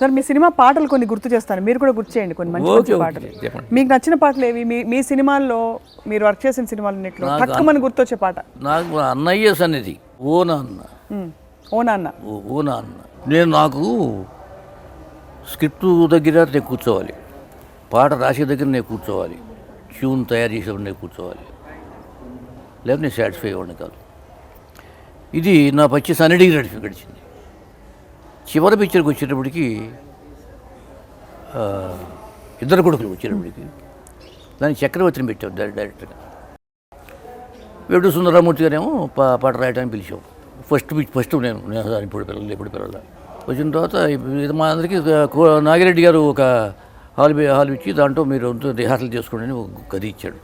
Sir మీ cinema పాటలు కొన్ని గుర్తు చేస్తాను, మీరు కూడా గుర్తు చేయండి కొన్ని మంచి మంచి పాటలు. మీకు నచ్చిన పాటలు ఏవి? మీ సినిమాల్లో మీరు వర్క్ చేసిన సినిమాలన్నింటిలో తక్కువని గుర్తొచ్చే పాట? నాకు అన్నయ్య సన్నిధి, ఓ నాన్న. ఓ నాన్న. ఓ నాన్న. నాకు స్క్రిప్ట్ దగ్గర నేను కూర్చోవాలి, పాట రాసే దగ్గర నేను కూర్చోవాలి, ట్యూన్ తయారు చేసేవాడు నేను కూర్చోవాలి, లేకపోతే నేను సాటిస్ఫై అవ్వండి కాదు. ఇది నా పచ్చి సన్నిధికి గడిచింది. చివరి పిక్చర్కి వచ్చేటప్పటికి ఇద్దరు కొడుకులు వచ్చేటప్పటికి దానికి చక్రవర్తిని పెట్టావు డైరెక్టర్గా. వేడు సుందరరామూర్తి గారేమో పాట రాయడానికి పిలిచావు. ఫస్ట్ నేను ఇప్పుడు పిల్లలు వచ్చిన తర్వాత మా అందరికీ నాగిరెడ్డి గారు ఒక హాల్ ఇచ్చి దాంట్లో మీరు రిహార్సల్ చేసుకోండి అని ఒక గది ఇచ్చాడు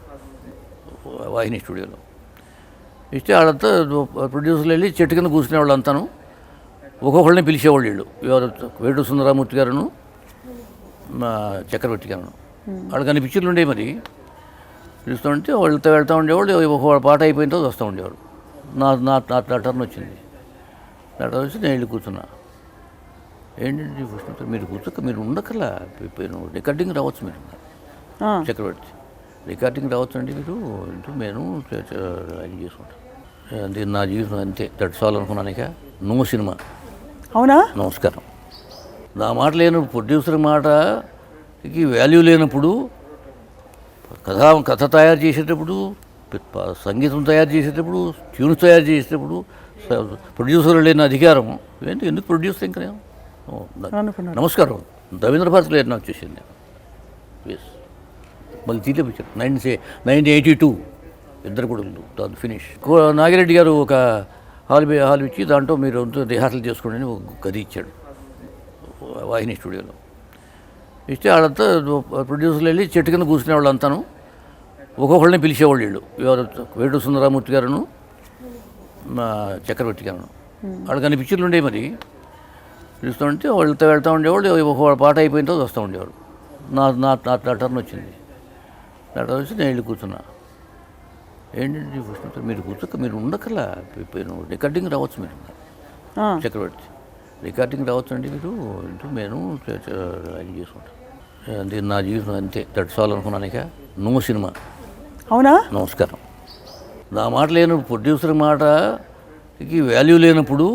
వాహిని స్టూడియోలో. ఇస్తే వాళ్ళంతా ప్రొడ్యూసర్లు వెళ్ళి చెట్టు కింద కూర్చునే వాళ్ళు అంతాను ఒక్కొక్కళ్ళని పిలిచేవాళ్ళు. వీళ్ళు ఎవరు? వేడు సుందరరామూర్తి గారును చక్రవర్తి గారును. వాళ్ళకి అన్ని పిక్చర్లు ఉండేవి. మరి పిలుస్తుంటే వాళ్ళతో వెళ్తూ ఉండేవాళ్ళు. ఒక పాట అయిపోయిన తర్వాత వస్తూ ఉండేవాడు. నా టర్న్ వచ్చింది. నా టర్న్ వచ్చి నేను వెళ్ళి కూర్చున్నా. ఏంటంటే ఫస్ట్ మీరు ఉండకల్లా రికార్డింగ్ రావచ్చు. మీరు చక్రవర్తి రికార్డింగ్ రావచ్చు అండి, మీరు ఆయన చేసుకుంటాను. అది నా జీవితం అంతే, తట్టుకోవాలనుకున్నాను. ఇక నువ్వు సినిమా. అవునా? నమస్కారం. నా మాట లేనప్పుడు, ప్రొడ్యూసర్ మాటకి వాల్యూ లేనప్పుడు, కథ తయారు చేసేటప్పుడు, సంగీతం తయారు చేసేటప్పుడు, ట్యూన్స్ తయారు చేసేటప్పుడు ప్రొడ్యూసర్ లేని అధికారం ఏంటి? ఎందుకు ప్రొడ్యూసర్? ఇంకా నమస్కారం. రవీంద్ర భారతిలో నాకు చూసింది నేను. ఎస్, మళ్ళీ తీలే పిక్చర్ 1982 ఇద్దరు కొడుకులు, దాని ఫినిష్. నాగిరెడ్డి గారు ఒక హాల్ ఇచ్చి దాంట్లో మీరు రిహార్సల్ చేసుకోండి అని ఒక గది ఇచ్చాడు వాహిని స్టూడియోలో. ఇస్తే వాళ్ళంతా ప్రొడ్యూసర్లు వెళ్ళి చెట్టు కింద కూర్చునే వాళ్ళు అంతాను ఒక్కొక్కళ్ళని పిలిచేవాళ్ళు. వీళ్ళు ఎవరు? వేడు సుందరరామూర్తి గారును చక్రవర్తి గారును. వాళ్ళకి అన్ని పిక్చర్లు ఉండేవి. మరి పిలుస్తుంటే వాళ్ళతో వెళ్తూ ఉండేవాళ్ళు. ఒక పాట అయిపోయిన తర్వాత వస్తూ ఉండేవాడు. నా టర్న్ వచ్చింది. నా టర్న్ వచ్చి నేను వెళ్ళి కూర్చున్నా. ఏంటంటే ఫస్ట్ మీరు ఉండకల్లా రికార్డింగ్ రావచ్చు. మీరు చక్రవర్తి రికార్డింగ్ రావచ్చు అండి, మీరు ఆయన చేసుకుంటాను. అది నా జీవితం అంతే, తట్టుకోవాలనుకున్నాను. ఇక నువ్వు సినిమా. అవునా? నమస్కారం. నా మాట లేనప్పుడు, ప్రొడ్యూసర్ మాటకి వాల్యూ లేనప్పుడు,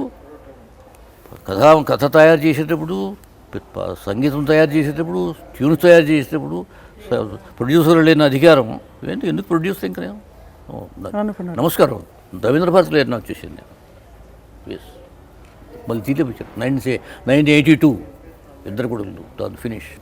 కథ తయారు చేసేటప్పుడు, సంగీతం తయారు చేసేటప్పుడు, ట్యూన్స్ తయారు చేసేటప్పుడు ప్రొడ్యూసర్ లేని అధికారం ఏంటి? ఎందుకు ప్రొడ్యూసర్? ఇంకా నేను నమస్కారం. రవీంద్ర భారతిలో నాకు చూసింది నేను. ఎస్, మళ్ళీ తీలే పిక్చర్ 1982 ఇద్దరు కొడుకులు, దాని ఫినిష్.